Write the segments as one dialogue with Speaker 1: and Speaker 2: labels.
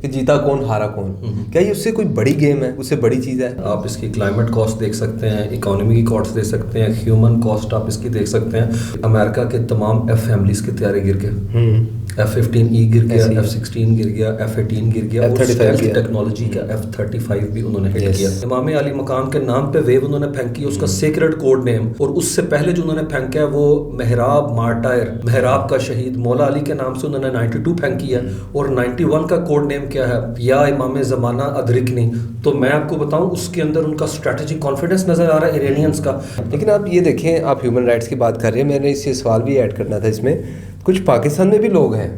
Speaker 1: کہ جیتا کون ہارا کون. کیا یہ اس سے کوئی بڑی گیم ہے, اس سے بڑی چیز ہے؟
Speaker 2: آپ اس کی کلائمیٹ کاسٹ دیکھ سکتے ہیں, اکانومی کی کاسٹ دیکھ سکتے ہیں, ہیومن کاسٹ آپ اس کی دیکھ سکتے ہیں. امریکہ کے تمام F-15s کے طیارے گر گئے, F-15E گر گیا, F-16 گر گیا, F-18 گر گیا, اور ٹیکنالوجی کا F-35 بھی انہوں نے ہٹ کیا. امام علی مقام کے نام پہ ویو انہوں نے پھینکی, اس کا سیکرڈ کوڈ نیم, اور اس سے پہلے جو انہوں نے پھینکا ہے وہ محراب مارٹائر, محراب کا شہید, مولا علی کے نام سے انہوں نے 92 پھینکی ہے, اور 91 کا کوڈ نیم کیا ہے, یا امام زمانہ ادرکنی. تو میں آپ کو بتاؤں اس کے اندر ان کا اسٹریٹجک کانفیڈنس نظر آ رہا ہے ایرانیئنس کا.
Speaker 1: لیکن آپ یہ دیکھیں, آپ ہیومن رائٹس کی بات کر رہے ہیں, میں نے اس سے سوال بھی ایڈ کرنا تھا اس میں. کچھ پاکستان میں بھی لوگ ہیں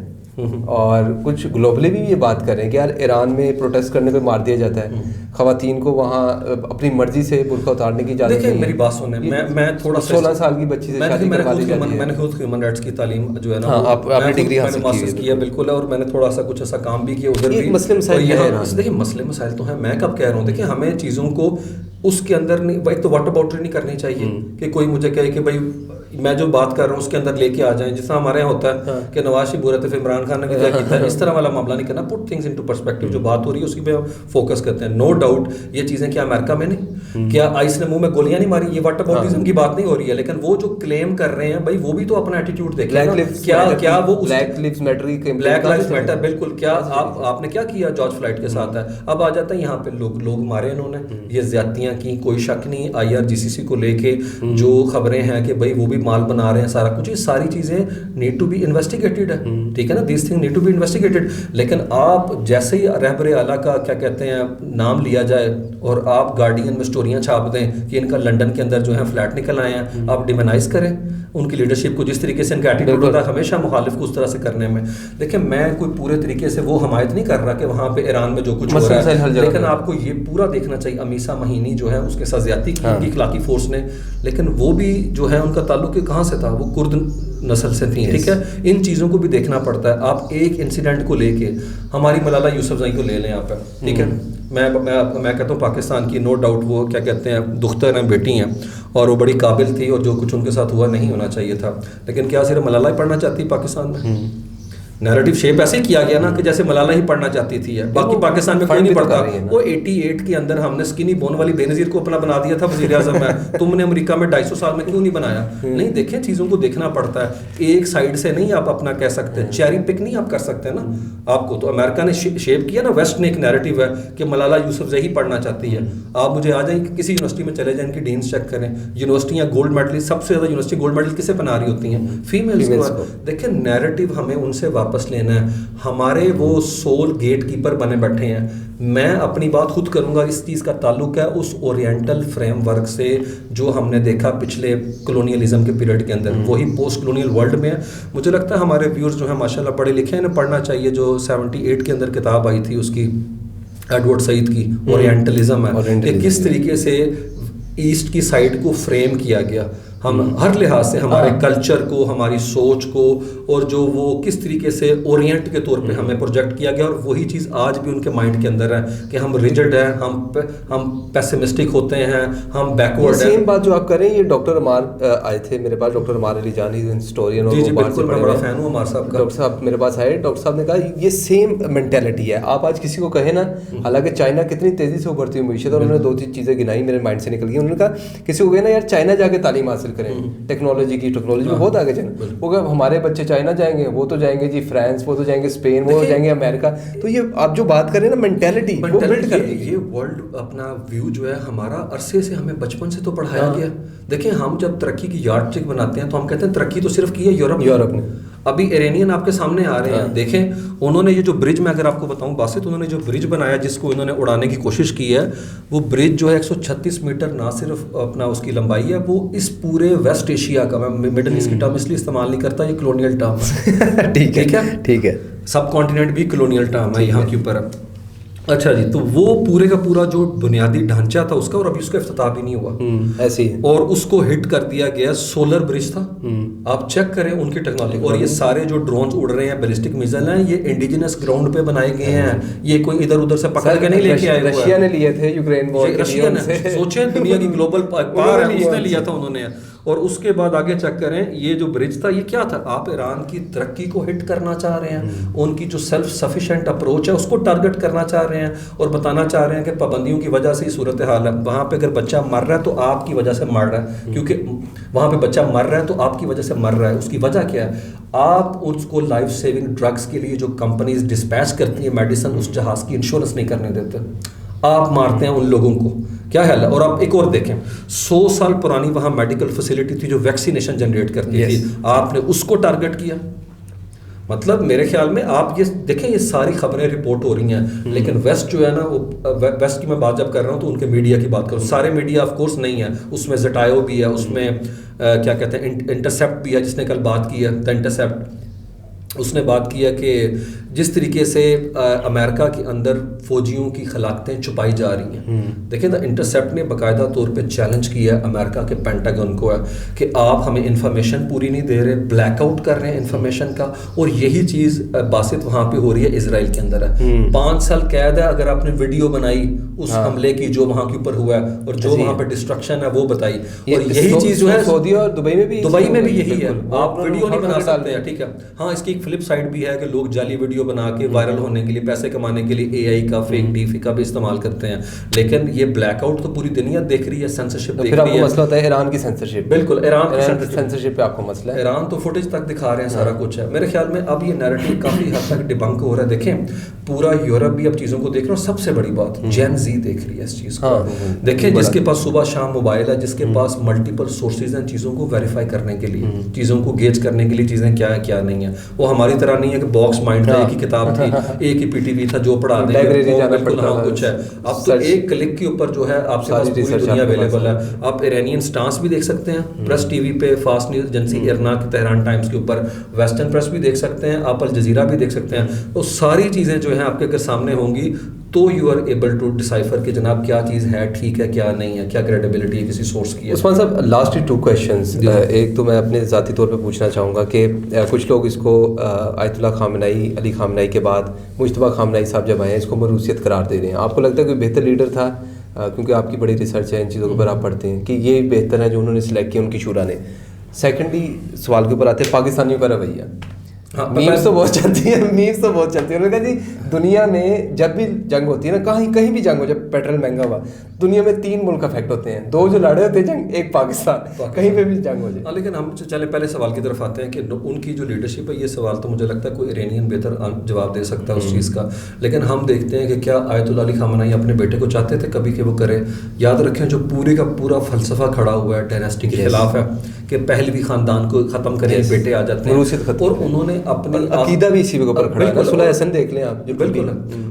Speaker 1: اور کچھ گلوبلی بھی یہ بات کر رہے ہیں کہ یار ایران میں پروٹیسٹ کرنے پہ مار دیا جاتا ہے, خواتین کو وہاں اپنی مرضی سے برقع اتارنے کی اجازت نہیں ہے.
Speaker 2: میری بات سنیں, میں تھوڑا
Speaker 1: 16 سال کی بچی سے شادی کروا دی جاتی ہے.
Speaker 2: میں نے خود ہیومن رائٹس کی تعلیم جو ہے نا,
Speaker 1: آپ نے ڈگری حاصل
Speaker 2: کی ہے بالکل ہے, اور میں نے تھوڑا سا کچھ ایسا کام بھی کیا ادھر بھی.
Speaker 1: مسئلے مسائل ہیں,
Speaker 2: دیکھیں مسئلے مسائل تو ہیں, میں کب کہہ رہا ہوں, دیکھیں ہمیں چیزوں کو اس کے اندر نہیں, ایک تو واٹ اباؤٹری نہیں کرنی چاہیے کہ کوئی مجھے کہے کہ بھائی میں جو بات کر رہا ہوں اس کے اندر لے کے آ جائیں, جس طرح ہمارے یہاں ہوتا ہے کہ نواز شریف برا تھا عمران خان نے بھی کیا کیا ہے, اس طرح والا معاملہ نہیں کرنا. پٹ تھنگس انٹو پرسپیکٹو, جو بات ہو رہی ہے اسی پہ فوکس کرتے ہیں. نو ڈاؤٹ یہ چیزیں کیا امریکہ میں نہیں, کیا آئس نے منہ میں گولیاں نہیں ماری, یہ واٹ اباؤٹزم کی بات نہیں ہو رہی ہے. لیکن وہ جو کلیم کر رہے ہیں بھائی وہ بھی تو اپنا ایٹیٹیوڈ دیکھیں, کیا وہ
Speaker 1: بلیک لیوز
Speaker 2: میٹر بالکل, کیا آپ نے کیا کیا جارج فلائیڈ کے ساتھ ہے. اب آ جاتا ہے یہاں پہ لوگ مارے انہوں نے, یہ زیادتیاں کی, کوئی شک نہیں. IRGCC کو لے کے جو خبریں ہیں کہ بھائی وہ بھی مال بنا رہے ہیں, سارا کچھ, یہ ساری چیزیں نیڈ ٹو بی انویسٹیگیٹڈ ہے, ٹھیک ہے نا, this thing need to be investigated. لیکن آپ جیسے ہی رہبر اعلیٰ کا کیا کہتے ہیں نام لیا جائے اور آپ گارڈین میں اسٹوریاں چھاپ دیں کہ ان کا لنڈن کے اندر جو ہے فلیٹ نکل آئے ہیں, آپ ڈیمونائز کریں ان کی لیڈرشپ کو, جس طریقے سے ان کا ایٹیٹیوڈ ہوتا ہے ہمیشہ مخالف کو اس طرح سے کرنے میں. دیکھیں میں کوئی پورے طریقے سے وہ حمایت نہیں کر رہا کہ وہاں پہ ایران میں جو کچھ ہو رہا ہے, لیکن آپ کو یہ پورا دیکھنا چاہیے. امیسا مہینی جو ہے اس کے ساتھ زیادتی کی ان کی اخلاقی فورس نے, لیکن وہ بھی جو ہے ان کا تعلق کہاں سے تھا, وہ کرد نسل سے تھیں, ٹھیک ہے. ان چیزوں کو بھی دیکھنا پڑتا ہے. آپ ایک انسیڈنٹ کو لے کے ہماری ملالہ یوسفزائی کو لے لیں آپ, ٹھیک ہے. میں کہتا ہوں پاکستان کی نو ڈاؤٹ وہ کیا کہتے ہیں دختر ہیں, بیٹی ہیں, اور وہ بڑی قابل تھی, اور جو کچھ ان کے ساتھ ہوا نہیں ہونا چاہیے تھا. لیکن کیا صرف ملالہ ہی پڑھنا چاہتی پاکستان میں؟ نیریٹو شیپ ایسے کیا گیا نا کہ جیسے ملالہ ہی پڑھنا چاہتی تھی, باقی پاکستان میں کوئی نہیں پڑھتا. وہ 88 کے اندر ہم نے سکنی بون والی بے نظیر کو اپنا بنا دیا تھا وزیر اعظم میں, تم نے امریکہ میں 250 سال میں کیوں نہیں بنایا؟ نہیں, دیکھیں چیزوں کو دیکھنا پڑتا ہے, ایک سائڈ سے نہیں آپ اپنا کہہ سکتے, چیری پک نہیں آپ کر سکتے نا. آپ کو تو امریکہ نے شیپ کیا نا, ویسٹ نے ایک نیریٹو ہے کہ ملالہ یوسفزئی ہی پڑھنا چاہتی ہے. آپ مجھے آ جائیں کسی یونیورسٹی میں چلے جائیں, ان کی ڈینس چیک کریں, یونیورسٹیاں گولڈ میڈل, سب سے زیادہ یونیورسٹی گولڈ میڈل کسے بنا رہی ہوتی ہیں؟ فیمیلز کو. دیکھیں نیریٹو ہمیں ان سے واپس لینا ہے. ہمارے وہ سول گیٹ کیپر بنے بیٹھے ہیں. میں اپنی بات خود کروں گا, اس چیز کا تعلق ہے اس اورینٹل فریم ورک سے جو ہم نے دیکھا پچھلے کلونیلزم کے پیریڈ کے اندر, وہی پوسٹ کلونیل ورلڈ میں ہے. مجھے لگتا ہے ہمارے ویورز جو ہیں ماشاءاللہ پڑھے لکھے ہیں, انہیں پڑھنا چاہیے. جو 78 کے اندر کتاب آئی تھی اس کی, ایڈورڈ سعید کی, اورینٹلزم ہے, کہ کس طریقے سے ایسٹ کی سائڈ کو فریم کیا گیا. ہم ہر لحاظ سے ہمارے کلچر کو, ہماری سوچ کو, اور جو وہ کس طریقے سے اورینٹ کے طور پہ ہمیں پروجیکٹ کیا گیا, اور وہی چیز آج بھی ان کے مائنڈ کے اندر ہے کہ ہم ریجڈ ہیں, ہم پیسمسٹک ہوتے ہیں, ہم بیکورڈ ہیں.
Speaker 1: سیم بات جو آپ کر رہے ہیں, یہ ڈاکٹر عمار آئے تھے میرے پاس, ڈاکٹر عمار علی جان, ہسٹورین, اور
Speaker 2: جی بالکل میں بڑا فین ہوں عمار صاحب کا.
Speaker 1: ڈاکٹر صاحب میرے پاس آئے, ڈاکٹر صاحب نے کہا یہ سیم مینٹیلٹی ہے. آپ آج کسی کو کہیں نا, حالانکہ چائنا کتنی تیزی سے ابھرتی ہوئی معیشت, اور انہوں نے 2-3 چیزیں گنائی میرے مائنڈ سے نکل گئی. انہوں نے کہا کسی کو کہنا یار چائنا جا کے تعلیم حاصل کریں, ٹیکنالوجی میں بہت آگے چلیں. وہ کہ ہمارے بچے چائنا جائیں گے, وہ تو جائیں گے جی فرانس, وہ تو جائیں گے اسپین, وہ جائیں گے امریکہ. تو یہ آپ جو بات کر رہے ہیں نا مینٹیلٹی, وہ بلڈ کر دی.
Speaker 2: یہ ورلڈ اپنا ویو جو ہے ہمارا عرصے سے ہمیں بچپن سے تو پڑھایا گیا. دیکھیں ہم جب ترقی کی یارڈ اسٹک بناتے ہیں تو ہم کہتے ہیں ترقی تو صرف کی ہے یورپ نے. ابھی ایرانین آپ کے سامنے آ رہے ہیں, دیکھیں انہوں نے یہ جو برج, میں اگر آپ کو بتاؤں باسط, انہوں نے جو برج بنایا جس کو انہوں نے اڑانے کی کوشش کی ہے, وہ برج جو ہے 136 میٹر نہ صرف اپنا اس کی لمبائی ہے, وہ اس پورے ویسٹ ایشیا کا, میں مڈل ایسٹ کی ٹرم اس لیے استعمال نہیں کرتا, یہ کلونیل ٹرم ہے.
Speaker 1: ٹھیک ہے,
Speaker 2: سب کانٹیننٹ بھی کلونیل ٹرم ہے یہاں کے اوپر ہے. اچھا جی, تو وہ پورے کا پورا جو بنیادی ڈھانچہ تھا اس کا, اور ابھی اس کا افتتاح بھی نہیں ہوا
Speaker 1: ایسے ہی,
Speaker 2: اور اس کو ہٹ کر دیا گیا. سولر برج تھا, آپ چیک کریں ان کی ٹیکنالوجی. اور یہ سارے جو ڈرونز اڑ رہے ہیں, بیلسٹک میزائل ہیں, یہ انڈیجنس گراؤنڈ پہ بنائے گئے ہیں, یہ کوئی ادھر ادھر سے پکڑ کے نہیں لے کے آئے.
Speaker 1: رشیا نے لیے تھے یوکرین وار,
Speaker 2: رشیا نے, سوچیں دنیا کی گلوبل پاور ہے, اس نے لیا تھا انہوں نے. اور اس کے بعد آگے چیک کریں یہ جو برج تھا یہ کیا تھا, آپ ایران کی ترقی کو ہٹ کرنا چاہ رہے ہیں, ان کی جو سیلف سفیشینٹ اپروچ ہے اس کو ٹارگٹ کرنا چاہ رہے ہیں, اور بتانا چاہ رہے ہیں کہ پابندیوں کی وجہ سے ہی صورتحال ہے. وہاں پہ اگر بچہ مر رہا ہے تو آپ کی وجہ سے مر رہا ہے, کیونکہ وہاں پہ بچہ مر رہا ہے تو آپ کی وجہ سے مر رہا ہے. اس کی وجہ کیا ہے, آپ اس کو لائف سیونگ ڈرگس کے لیے جو کمپنیز ڈسپیچ کرتی ہیں میڈیسن, اس جہاز کی انشورنس نہیں کرنے دیتے, آپ مارتے ہیں ان لوگوں کو. کیا حال ہے. اور آپ ایک اور دیکھیں, 100 سال پرانی وہاں میڈیکل فیسلٹی تھی جو ویکسینیشن جنریٹ کرتی تھی, آپ نے اس کو ٹارگٹ کیا. مطلب میرے خیال میں آپ یہ دیکھیں یہ ساری خبریں رپورٹ ہو رہی ہیں, لیکن ویسٹ جو ہے نا, وہ ویسٹ کی میں بات جب کر رہا ہوں تو ان کے میڈیا کی بات کروں. سارے میڈیا آف کورس نہیں ہے, اس میں زٹایو بھی ہے, اس میں کیا کہتے ہیں انٹرسیپٹ بھی ہے, جس نے کل بات کی ہے, دا انٹرسیپٹ, اس نے بات کی ہے کہ جس طریقے سے امریکہ کے اندر فوجیوں کی ہلاکتیں چھپائی جا رہی ہیں. دیکھیں دا انٹرسیپٹ نے باقاعدہ طور پہ چیلنج کیا ہے امریکہ کے پینٹاگن کو ہے کہ آپ ہمیں انفارمیشن پوری نہیں دے رہے, بلیک آؤٹ کر رہے ہیں انفارمیشن کا. اور یہی چیز باسط وہاں پہ ہو رہی ہے اسرائیل کے اندر ہے. 5 سال قید ہے اگر آپ نے ویڈیو بنائی اس حملے کی جو وہاں کے اوپر ہوا ہے اور جو وہاں پہ ڈسٹرکشن ہے وہ بتائی. اور یہی چیز جو ہے
Speaker 1: سعودی اور دبئی میں بھی
Speaker 2: یہی ہے, آپ ویڈیو نہیں بنا سکتے ہیں. ٹھیک ہے, ہاں اس کی ایک فلپ سائڈ بھی ہے کہ لوگ جعلی ویڈیو بنا کے وائرل ہونے کے لیے, پیسے کمانے کے لیے اے آئی کا, فیک ڈی کا بھی استعمال کرتے ہیں. لیکن یہ بلیک آؤٹ تو پوری دنیا دیکھ رہی ہے, سینسرشپ دیکھ رہی ہے.
Speaker 1: مسئلہ ہوتا ہے ایران کی سینسرشپ.
Speaker 2: بالکل, ایران کی
Speaker 1: سینسرشپ پہ آپ کو مسئلہ ہے.
Speaker 2: ایران تو فوٹیج تک دکھا رہے ہیں, سارا کچھ ہے. میرے خیال میں اب یہ نیریٹو کافی حد تک ڈیبنک ہو رہا ہے. دیکھیں پورا یورپ بھی اب چیزوں کو دیکھ رہا ہے. سب سے بڑی بات جین زی دیکھ رہی ہے اس چیز کو. دیکھیں جس کے پاس صبح شام موبائل ہے, جس کے پاس ملٹیپل سورسز ہیں چیزوں کو ویریفائی کرنے کے لیے, چیزوں کو گیج کرنے کے لیے, چیزیں کیا ہے کیا نہیں ہے. وہ ہماری طرح نہیں ہے کہ باکس مائنڈ ہے, ایک ہی کتاب تھی, ایک ہی پی ٹی وی تھا, جو پڑھا دیں کچھ ہے. اب تو ایک کلک کے اوپر جو ہے آپ کے پاس پوری دنیا اویلیبل ہے. آپ ایرانین سٹانس بھی دیکھ سکتے ہیں پریس ٹی وی پہ, فاسٹ نیوز ایجنسی ایرنا کے تہران ٹائمز کے اوپر, ویسٹرن پریس بھی دیکھ سکتے ہیں, آپ الجزیرہ بھی دیکھ سکتے ہیں. تو ساری چیزیں جو ہیں آپ کے اگر سامنے ہوں گی تو you are able to decipher کہ جناب کیا چیز ہے ٹھیک ہے کیا نہیں ہے, کیا کریڈیبلٹی ہے کسی سورس کی ہے.
Speaker 1: عثمان صاحب لاسٹ 2 کویشچنز, ایک تو میں اپنے ذاتی طور پہ پوچھنا چاہوں گا کہ کچھ لوگ اس کو آیت اللہ خامنئی, علی خامنئی کے بعد مجتبیٰ خامنئی صاحب جب آئے ہیں اس کو موروثیت قرار دے رہے ہیں. آپ کو لگتا ہے کوئی بہتر لیڈر تھا, کیونکہ آپ کی بڑی ریسرچ ہے ان چیزوں کے اوپر, آپ پڑھتے ہیں کہ یہ بہتر ہے جو انہوں نے سلیکٹ کیا ان کی شورا نے. سیکنڈلی سوال کے اوپر آتے ہیں پاکستانیوں کا رویہ. میمز تو بہت چلتی ہیں, انہوں نے کہا جی دنیا میں جب بھی جنگ ہوتی ہے نا, کہیں بھی جنگ ہو, جب پیٹرول مہنگا ہوا, دنیا میں 3 ملک افیکٹ ہوتے ہیں, 2 جو لڑے ہوتے ہیں جنگ, ایک پاکستان, کہیں پہ بھی جنگ ہو جائے.
Speaker 2: لیکن ہم چلے پہلے سوال کی طرف آتے ہیں کہ ان کی جو لیڈرشپ ہے, یہ سوال تو مجھے لگتا ہے کوئی ایرانین بہتر جواب دے سکتا ہے اس چیز کا. لیکن ہم دیکھتے ہیں کہ کیا آیت اللہ علی خامنئی اپنے بیٹے کو چاہتے تھے کبھی کہ وہ کرے. یاد رکھیں جو پورے کا پورا فلسفہ کھڑا ہوا ہے ڈائناسٹی کے خلاف ہے کہ پہلوی خاندان کو ختم کریں, بیٹے آ جاتے ہیں, اور انہوں نے اپنی
Speaker 1: عقیدہ بھی اسی کے اوپر کھڑا ہے. صلح حسن دیکھ لیں آپ.
Speaker 2: بالکل.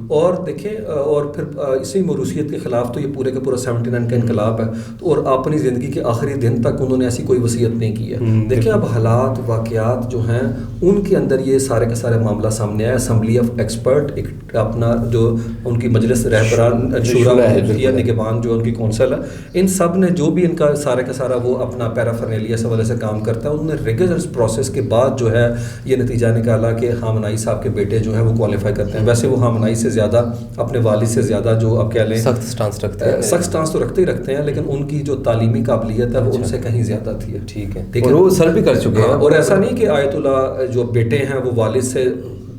Speaker 2: اور دیکھیں اور پھر اسی موروثیت کے خلاف تو یہ پورے کا پورا 79 کا انقلاب ہے. اور اپنی زندگی کے آخری دن تک انہوں نے ایسی کوئی وصیت نہیں کی ہے. دیکھیں اب حالات واقعات جو ہیں ان کے اندر یہ سارے کا سارے معاملہ سامنے آیا. اسمبلی آف ایکسپرٹ, ایک اپنا جو ان کی مجلس رہبران شورا یا نگہبان جو ان کی کونسل ہے, ان سب نے جو بھی ان کا سارے کا سارا وہ اپنا پیرافرنیلیا اس حوالے سے کام کرتا ہے, انہوں نے ریگولر پروسیس کے بعد جو ہے یہ نتیجہ نکالا کہ خامنئی صاحب کے بیٹے جو ہیں وہ کوالیفائی کرتے ہیں. ویسے وہ خامنئی سے زیادہ, اپنے والد سے زیادہ جو آپ کہہ لیں
Speaker 1: سخت سٹانس رکھتے ہیں,
Speaker 2: سخت سٹانس تو رکھتے ہی رکھتے ہیں, لیکن ان کی جو تعلیمی قابلیت ہے وہ ان سے کہیں زیادہ تھی.
Speaker 1: ٹھیک ہے, اور وہ سر بھی کر چکے ہیں.
Speaker 2: اور ایسا نہیں کہ آیت اللہ جو بیٹے ہیں وہ والد سے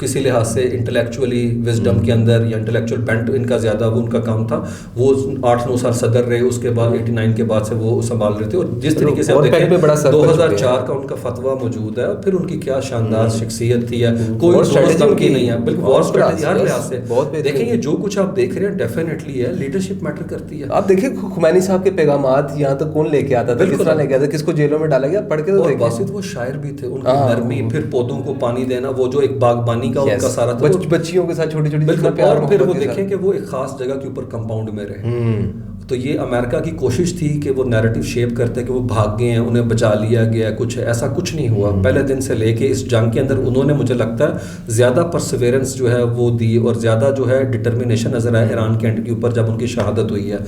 Speaker 2: کسی لحاظ سے انٹلیکچولی وزڈم کے اندر یا انٹلیکچوئل بینٹ ان کا زیادہ وہ ان کا کام تھا. وہ 8-9 سال صدر رہے, اس کے بعد 89 کے بعد سے وہ سنبھال رہے تھے. اور جس طریقے سے 2004 کا ان کا فتویٰ موجود ہے, پھر ان کی کیا شاندار شخصیت تھی ہے, کوئی دھمکی نہیں ہے. بالکل وار اسٹریٹجی ہر لحاظ سے دیکھیں, یہ جو کچھ آپ دیکھ رہے ہیں ڈیفینیٹلی ہے, لیڈرشپ میٹر کرتی ہے.
Speaker 1: آپ دیکھیں خمینی صاحب کے پیغامات یہاں تک کون لے کے آتا تھا, کس طرح لے کے آتا تھا, کس کو جیلوں میں ڈالا گیا, پڑھ کے تو دیکھیں.
Speaker 2: باسط وہ شاعر بھی تھے, ان کی نرمی, پھر پودوں کو پانی دینا, وہ جو ایک باغبانی کا ان کا سارا تھا,
Speaker 1: بچیوں کے ساتھ چھوٹی چھوٹی,
Speaker 2: اور پھر وہ دیکھیں کہ وہ ایک خاص جگہ کے اوپر کمپاؤنڈ میں رہے. تو یہ امریکہ کی کوشش تھی کہ وہ نیریٹو شیپ کرتے کہ وہ بھاگ گئے ہیں, انہیں بچا لیا گیا, کچھ ایسا کچھ نہیں ہوا. پہلے دن سے لے کے اس جنگ کے اندر انہوں نے مجھے لگتا ہے زیادہ پرسیورنس جو ہے وہ دی, اور زیادہ جو ہے ڈٹرمنیشن نظر آیا ایران کے اینڈ کے اوپر جب ان کی شہادت ہوئی ہے.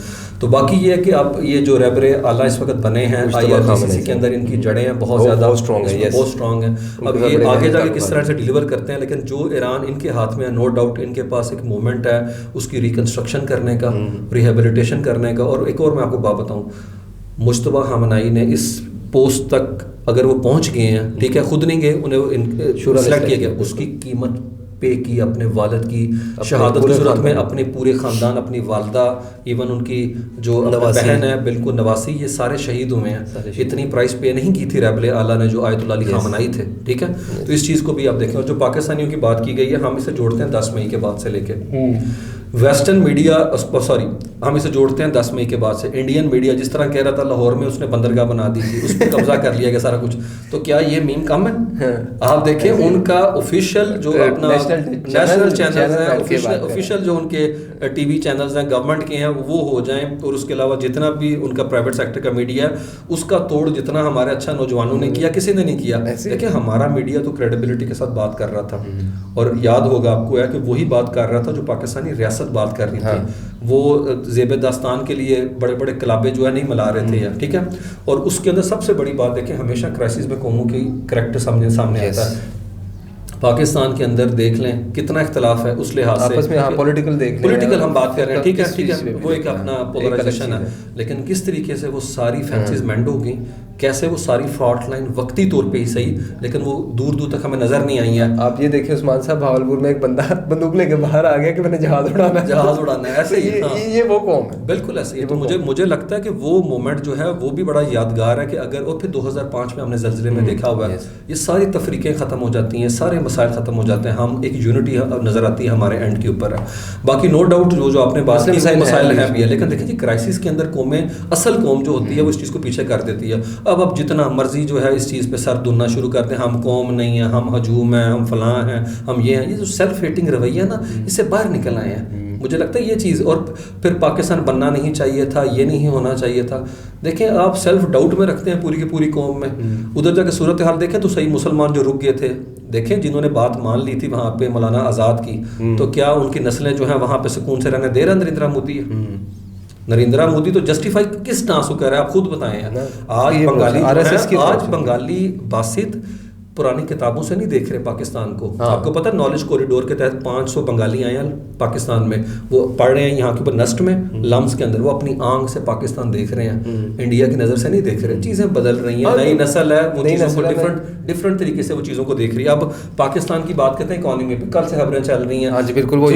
Speaker 2: تو باقی یہ ہے کہ اب یہ جو رہبر اعلیٰ اس وقت بنے ہیں IRGC کے اندر, ان کی جڑیں ہیں بہت زیادہ بہت اسٹرانگ ہیں. اب یہ آگے جا کے کس طرح سے ڈیلیور کرتے ہیں, لیکن جو ایران ان کے ہاتھ میں ہے, نو ڈاؤٹ ان کے پاس ایک مومنٹ ہے اس کی ریکنسٹرکشن کرنے کا, ریہیبلیٹیشن کرنے کا. اور ایک اور میں آپ کو بات بتاؤں, مجتبیٰ خامنئی نے اس پوسٹ تک اگر وہ پہنچ گئے ہیں، ٹھیک ہے، خود نہیں گئے، انہیں سلیکٹ کیا گیا، اس کی قیمت پے کی اپنے والد کی شہادت کی صورت میں، اپنے پورے خاندان، اپنی والدہ، ایون ان کی جو بہن ہے بالکل نواسی، یہ سارے شہید ہوئے ہیں. اتنی پرائز پے نہیں کی تھی ریبل اعلیٰ نے جو آیت اللہ علی خامنائی تھے، ٹھیک ہے. تو اس چیز کو بھی آپ دیکھیں. اور جو پاکستانیوں کی بات کی گئی ہے، ہم اسے جوڑتے ہیں 10 مئی کے بعد سے لے کے ویسٹرن میڈیا، سوری ہم اسے جوڑتے ہیں 10 مئی کے بعد سے انڈین میڈیا جس طرح کہہ رہا تھا لاہور میں اس نے بندرگاہ بنا دی تھی، اس پہ قبضہ کر لیا گیا سارا کچھ. تو کیا یہ میم کم ہے؟ آپ دیکھیں ان کا آفیشیل جو اپنا نیشنل چینلز ہیں، آفیشیل جو ان کے ٹی وی چینلز ہیں گورنمنٹ کے ہیں وہ ہو جائیں، اور اس کے علاوہ جتنا بھی ان کا پرائیویٹ سیکٹر کا میڈیا ہے اس کا توڑ جتنا ہمارے اچھا نوجوانوں نے کیا کسی نے نہیں کیا. دیکھیں ہمارا میڈیا تو کریڈیبلٹی کے ساتھ بات کر رہا تھا، اور یاد ہوگا آپ کو ہے کہ وہی بات کر رہا تھا جو پاکستانی ریاست بات کر رہی تھی. وہ زیب داستان کے لیے بڑے بڑے کلابے جو ہے نہیں ملا رہے تھے، ٹھیک ہے. اور اس کے اندر سب سے بڑی بات دیکھیں، ہمیشہ کرائسس میں قوموں کی کریکٹر سامنے آتا ہے. پاکستان کے اندر دیکھ لیں کتنا اختلاف ہے اس لحاظ سے،
Speaker 1: آپس میں
Speaker 2: پولیٹیکل ہم بات کر رہے ہیں، ٹھیک ہے، وہ ایک اپنا پولرائزیشن ہے. لیکن کس طریقے سے وہ ساری فینسیز مینڈ ہو گئیں، کیسے وہ ساری فالٹ لائن وقتی طور پہ ہی صحیح لیکن وہ دور دور تک ہمیں نظر نہیں آئی ہیں.
Speaker 1: آپ یہ دیکھیں عثمان صاحب، بھاولپور میں ایک بندہ بندوق لے کے باہر آ گیا کہ میں نے جہاز اڑانا ہے، ایسے ہی یہ وہ قوم ہے،
Speaker 2: بالکل ایسے ہی. تو مجھے لگتا ہے کہ وہ مومنٹ جو ہے وہ بھی بڑا یادگار ہے کہ اگر، اور پھر 2005 میں ہم نے زلزلے میں دیکھا ہوا ہے، یہ ساری تفریقیں ختم ہو جاتی ہیں، سارے مسائل ختم ہو جاتے ہیں، ہم ایک یونٹی نظر آتی ہے ہمارے اینڈ کے اوپر ہے. باقی نو ڈاؤٹ جو آپ نے بات کی مسائل ہیں بھی ہے، لیکن دیکھیں جی کرائسس کے اندر قومیں، اصل قوم جو ہوتی ہے وہ اس چیز کو پیچھے کر دیتی ہے. اب جتنا مرضی جو ہے اس چیز پہ سر دھننا شروع کر دیں، ہم قوم نہیں ہیں، ہم ہجوم ہیں، ہم فلاں ہیں، ہم یہ ہیں، یہ جو سیلف ہیٹنگ رویہ نا اس سے باہر نکل آئے ہیں. مجھے لگتا ہے یہ چیز، اور پھر پاکستان بننا نہیں چاہیے تھا، یہ نہیں ہونا چاہیے تھا. دیکھیں آپ سیلف ڈاؤٹ میں رکھتے ہیں پوری کی پوری قوم میں. ادھر جا کے صورتحال دیکھیں تو صحیح مسلمان جو رک گئے تھے، دیکھیں جنہوں نے بات مان لی تھی وہاں پہ مولانا آزاد کی، تو کیا ان کی نسلیں جو ہیں وہاں پہ سکون سے رہنے دے رہے ہیں؟ نریندرا مودی تو جسٹیفائی کس ٹانس کو کر رہا ہے، آپ خود بتائیں. آج بنگالی باسط پرانی کتابوں سے نہیں دیکھ رہے پاکستان کو. آپ کو پتہ نالج کوریڈور کے تحت 500 بنگالی آئے ہیں پاکستان میں، وہ پڑھ رہے ہیں یہاں کے اوپر نسٹ میں لمس کے اندر، وہ اپنی آنکھ سے پاکستان دیکھ رہے ہیں، انڈیا کی نظر سے نہیں دیکھ رہے. چیزیں بدل رہی ہیں، نئی نسل ہے، وہ چیزوں کو ڈفرنٹ طریقے سے وہ چیزوں کو دیکھ رہی ہے. اب پاکستان کی بات کرتے ہیں اکانومی پہ، کل سے خبریں چل رہی ہیں.
Speaker 1: ہاں جی بالکل، وہ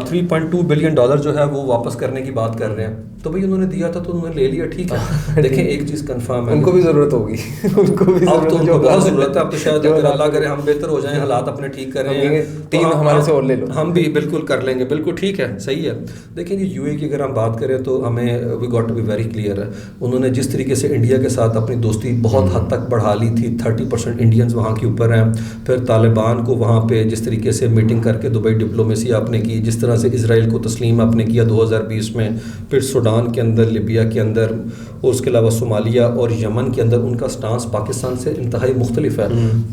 Speaker 2: $3.2 بلین جو ہے وہ واپس کرنے کی بات کر رہے ہیں. تو بھائی انہوں نے دیا تھا تو انہوں نے لے لیا، ٹھیک ہے. دیکھیں ایک چیز کنفرم ہے،
Speaker 1: ان کو بھی ضرورت ہوگی، ان کو بھی
Speaker 2: اب تو ان کو بہت ضرورت ہے. اب تو شاید اگر اللہ کرے ہم بہتر ہو جائیں، حالات اپنے ٹھیک کر رہے ہیں،
Speaker 1: 3 ہمارے سے اور لے لو،
Speaker 2: ہم بھی بالکل کر لیں گے. بالکل ٹھیک ہے، صحیح ہے. دیکھیں جی یو اے کی اگر ہم بات کریں تو ہمیں we got to be very clear ہے. انہوں نے جس طریقے سے انڈیا کے ساتھ اپنی دوستی بہت حد تک بڑھا لی تھی، 30% انڈینز وہاں کے اوپر ہیں. پھر طالبان کو وہاں پہ جس طریقے سے میٹنگ کر کے دبئی ڈپلومیسی آپ نے کی، جس طرح سے اسرائیل کو تسلیم آپ نے کیا 2020 میں، پھر سوڈان کے اندر، لیبیا کے اندر، اور اس کے علاوہ صومالیہ اور یمن کے اندر ان کا سٹانس پاکستان سے انتہائی مختلف ہے.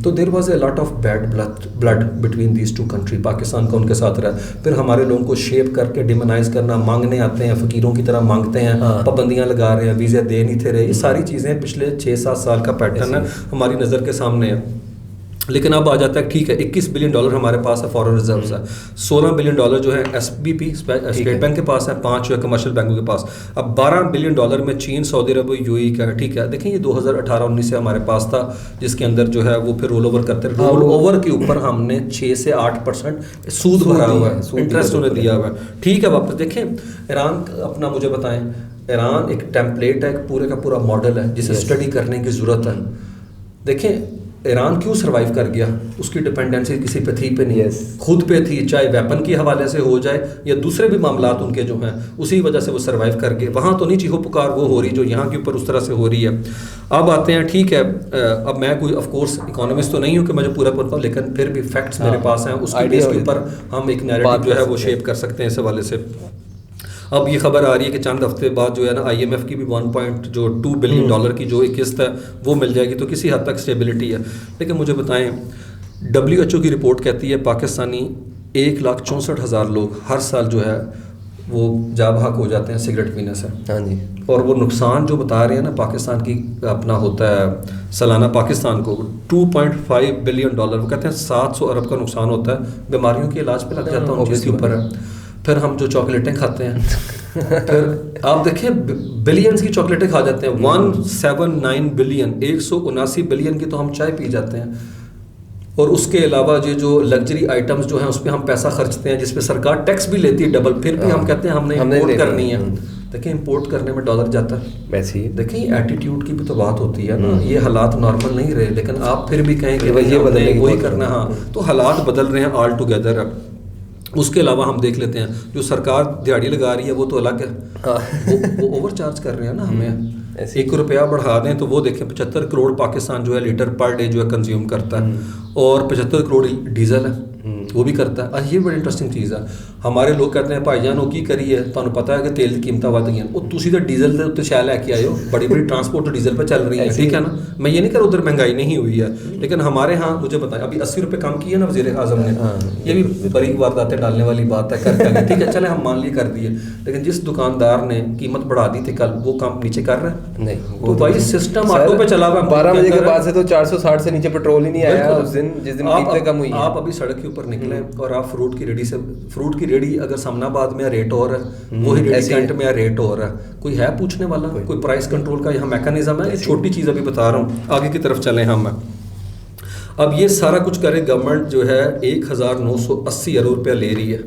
Speaker 2: تو there was a lot of bad blood between these 2 country. Pakistan کا ان کے ساتھ رہا. پھر ہمارے لوگوں کو شیپ کر کے ڈیمونائز کرنا، مانگنے آتے ہیں، فقیروں کی طرح مانگتے ہیں، پابندیاں لگا رہے ہیں، ویزے دے نہیں تھے رہے. یہ ساری چیزیں پچھلے 6-7 سال کا پیٹرن ہے، ہماری نظر کے سامنے ہے. لیکن اب آ جاتا ہے ٹھیک ہے $21 بلین ہمارے پاس ہے فارن ریزروز ہے، $16 بلین جو ہے S B P state bank کے پاس ہے، 5 جو ہے کمرشل بینکوں کے پاس. اب $12 بلین میں چین، سعودی عرب، یو اے کا ہے. ٹھیک ہے، دیکھیں یہ 2018-19 سے ہمارے پاس تھا، جس کے اندر جو ہے وہ پھر رول اوور کرتے رہے. رول اوور کے اوپر ہم نے 6 سے 8% سود بھرا ہوا ہے، انٹرسٹ انہیں دیا ہوا ہے. ٹھیک ہے، واپس دیکھیں ایران اپنا، مجھے بتائیں ایران ایک ٹیمپلیٹ ہے، ایک پورے کا پورا ماڈل ہے جسے اسٹڈی کرنے کی ضرورت ہے. دیکھیں ایران کیوں سروائیو کر گیا، اس کی ڈپینڈنسی کسی پہ تھی پہ نہیں، خود پہ تھی، چاہے ویپن کے حوالے سے ہو جائے یا دوسرے بھی معاملات ان کے جو ہیں، اسی وجہ سے وہ سروائیو کر گئے. وہاں تو نہیں چیخو پکار وہ ہو رہی جو یہاں کے اوپر اس طرح سے ہو رہی ہے. اب آتے ہیں، ٹھیک ہے، اب میں کوئی آف کورس اکانومسٹ تو نہیں ہوں کہ مجھے پورا پڑھتا ہوں، لیکن پھر بھی فیکٹس میرے پاس ہیں، اس کی بیس کے اوپر ہم ایک نیریٹو جو ہے وہ شیپ کر سکتے ہیں اس حوالے سے. اب یہ خبر آ رہی ہے کہ چند ہفتے بعد جو ہے نا IMF کی بھی $1.2 بلین کی جو ایک قسط ہے وہ مل جائے گی، تو کسی حد تک اسٹیبلٹی ہے. لیکن مجھے بتائیں WHO کی رپورٹ کہتی ہے پاکستانی 1,64,000 لوگ ہر سال جو ہے وہ جاں بحق ہو جاتے ہیں سگریٹ پینے سے.
Speaker 1: ہاں جی.
Speaker 2: اور وہ نقصان جو بتا رہے ہیں نا پاکستان کی اپنا ہوتا ہے سالانہ پاکستان کو $2.5 بلین، وہ کہتے ہیں 700 ارب کا نقصان ہوتا ہے، بیماریوں کے علاج پہ لگ جاتا ہے، ان چیز کے اوپر ہے. پھر ہم جو چاکلیٹیں کھاتے ہیں پھر آپ دیکھیں بلینز کی چاکلیٹیں کھا جاتے ہیں, 179 بلین, 179 بلین کی تو ہم چائے پی جاتے ہیں. اور اس کے علاوہ یہ جو لگژری آئٹمز جو ہیں اس پہ ہم پیسہ خرچتے ہیں, جس پہ سرکار ٹیکس بھی لیتی ہے ڈبل, پھر بھی ہم کہتے ہیں ہم نے امپورٹ کرنی ہے. دیکھیں امپورٹ کرنے میں ڈالر جاتا ہے. ویسے ہی دیکھیں ایٹیٹیوڈ کی بھی تو بات ہوتی ہے نا, یہ حالات نارمل نہیں رہے, لیکن آپ پھر بھی کہیں کہ وہی کرنا. ہاں تو حالات بدل رہے ہیں آل ٹوگیدر. اس کے علاوہ ہم دیکھ لیتے ہیں جو سرکار دیہڑی لگا رہی ہے وہ تو الگ ہے, وہ اوور چارج کر رہے ہیں نا ہمیں. 1 روپیہ بڑھا دیں تو وہ دیکھیں 75 کروڑ پاکستان جو ہے لیٹر پر ڈے جو ہے کنزیوم کرتا ہے, اور 75 کروڑ ڈیزل ہے وہ بھی کرتا ہے. یہ بڑی انٹرسٹنگ چیز ہے. ہمارے لوگ کہتے ہیں بھائی جان وہ کی کریے, تمہیں پتہ ہے کہ تیل کی قیمتیں ود گئی ہیں, وہ تسی تو ڈیزل سے شے لے کے آئے ہو, بڑی بڑی ٹرانسپورٹ ڈیزل پہ چل رہی ہیں, ٹھیک ہے نا. میں یہ نہیں کہہ رہا ادھر مہنگائی نہیں ہوئی ہے, لیکن ہمارے ہاں مجھے بتائیں ابھی 80 روپے کم کی ہے نا وزیر اعظم نے, یہ بھی بڑی وارداتیں ڈالنے والی بات ہے کر کے, ٹھیک ہے چلے ہم مان لیے کر دیے, لیکن جس دکاندار نے قیمت بڑھا دی تھی کل وہ کم نیچے کر رہا ہے نہیں. تو بھائی سسٹم آٹو پہ چلا ہوا ہے.
Speaker 1: 12 بجے کے بعد سے تو 460 سے نیچے پیٹرول ہی نہیں آیا اس دن, جس دن قیمتیں کم ہوئی.
Speaker 2: آپ ابھی سڑک کے اوپر نکلیں اور آپ فروٹ کی ریڈی اگر سامنا آباد میں ریٹ اور ہے, وہی ریڈی کینٹ میں ریٹ اور ہے, کوئی ہے پوچھنے والا, کوئی پرائس کنٹرول کا یہاں میکانزم ہے. چھوٹی چیز ابھی بتا رہا ہوں, آگے کی طرف چلیں ہم. اب یہ سارا کچھ کرے گورنمنٹ جو ہے 1980 ارب روپیہ لے رہی ہے.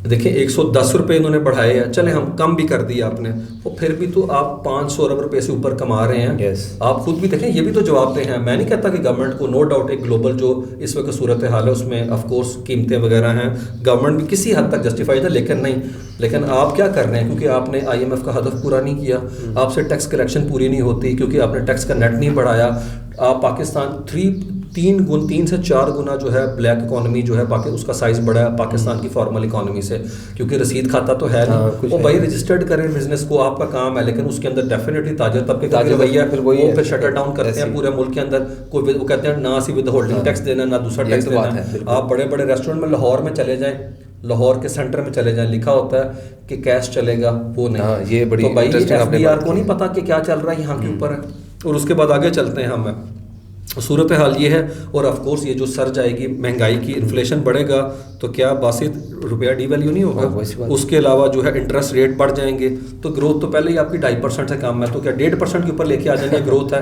Speaker 2: دیکھیں 110 روپے انہوں نے بڑھائے ہیں, چلے ہم کم بھی کر دیا آپ نے, اور پھر بھی تو آپ 500 ارب روپے سے اوپر کما رہے ہیں. آپ خود بھی دیکھیں, یہ بھی تو جواب دہ ہیں. میں نہیں کہتا کہ گورنمنٹ کو نو ڈاؤٹ ایک گلوبل جو اس وقت صورت حال ہے اس میں آف کورس قیمتیں وغیرہ ہیں, گورنمنٹ بھی کسی حد تک جسٹیفائڈ ہے, لیکن نہیں. لیکن آپ کیا کر رہے ہیں, کیونکہ آپ نے IMF کا ہدف پورا نہیں کیا, آپ سے ٹیکس کلیکشن پوری نہیں ہوتی, کیونکہ آپ نے ٹیکس کا نیٹ نہیں بڑھایا. آپ پاکستان 3 سے 4 گنا جو ہے بلیک اکانومی جو ہے اس کا سائز بڑا ہے پاکستان کی فارمل اکانومی سے, کیونکہ رسید کھاتا تو ہے نہیں. وہ بھائی رجسٹرڈ کریں بزنس کو, آپ کا کام ہے, لیکن اس کے اندر ڈیفینیٹلی تاجر طبقے کا رویہ وہ پھر شٹر ڈاؤن کرتے ہیں پورے ملک کے اندر. کوئی وہ کہتے ہیں نہ سی ود ہولڈنگ ٹیکس دینا, نہ دوسرا ٹیکس دینا. آپ بڑے بڑے ریسٹورینٹ میں لاہور میں چلے جائیں, لاہور کے سینٹر میں چلے جائیں, لکھا ہوتا ہے کہ کیش چلے گا, وہ نہیں. یہ بڑی تو بھائی FBR کو نہیں پتا کہ کیا چل رہا ہے یہاں کے اوپر ہے. اور اس کے بعد آگے چلتے ہیں ہم. صورت حال یہ ہے, اور آف کورس یہ جو سر جائے گی مہنگائی کی, انفلیشن بڑھے گا تو کیا باسط روپیہ ڈی ویلیو نہیں ہوگا. اس کے علاوہ جو ہے انٹرسٹ ریٹ بڑھ جائیں گے, تو گروتھ تو پہلے ہی آپ کی 2.5% سے کم ہے, تو کیا 1.5% کے اوپر لے کے آ جائیں گے. گروتھ ہے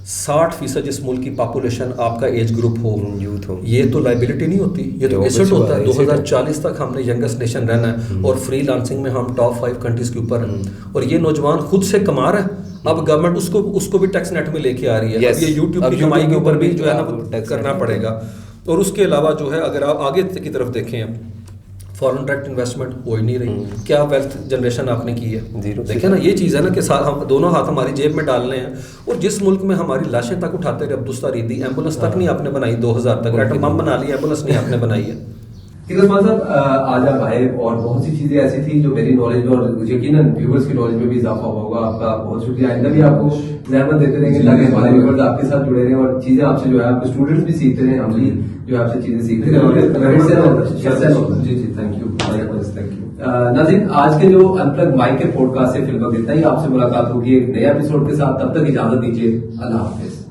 Speaker 2: 60% جس ملک کی پاپولیشن آپ کا ایج گروپ ہو, یوتھ ہو, یہ تو لائبلٹی نہیں ہوتی, یہ تو ایسٹ ہوتا ہے. 2040 تک ہم نے ینگسٹ نیشن رہنا ہے, اور فری لانسنگ میں ہم ٹاپ 5 کنٹریز کے اوپر ہیں, اور یہ نوجوان خود سے کما رہا ہے. اب گورنمنٹ اس کو بھی ٹیکس نیٹ میں لے کے آ رہی ہے. اب یہ یوٹیوب کی کمائی کے اوپر بھی جو ہے نا کرنا پڑے گا. اور اس کے علاوہ جو ہے اگر آپ آگے کی طرف دیکھیں, فارن ڈائریکٹ انویسٹمنٹ ہو ہی نہیں رہی. کیا ویلتھ جنریشن آپ نے کی ہے؟ دیکھیں نا, یہ چیز ہے نا کہ ہم دونوں ہاتھ ہماری جیب میں ڈالنے ہیں, اور جس ملک میں ہماری لاشیں تک اٹھاتے رہے عبدالستاریدی, ایمبولینس تک نہیں آپ نے بنائی 2000 تک, ایٹم بم بنا لی, ایمبولینس نہیں آپ نے بنائی ہے.
Speaker 1: عثمان صاحب آج آپ آئے, اور بہت سی چیزیں ایسی تھیں جو میری نالج میں اور یقیناً ویورز کی نالج میں بھی اضافہ ہوگا. آپ کا بہت شکریہ. آئندہ بھی آپ کو زحمت دیتے رہیں گے تاکہ ہمارے ویورز آپ کے ساتھ جڑے رہیں, اور چیزیں آپ سے جو ہے آپ کے اسٹوڈنٹس بھی سیکھتے رہیں, ہم بھی جو آپ سے چیزیں سیکھتے رہیں. جی تھینک یو. ناظرین, آج کے جو انپلگ مائک کے پوڈ کاسٹ سے فی الوقت اتنا ہی. آپ سے ملاقات ہوگی ایک نئے ایپیسوڈ کے ساتھ. تب تک اجازت دیجیے. اللہ حافظ.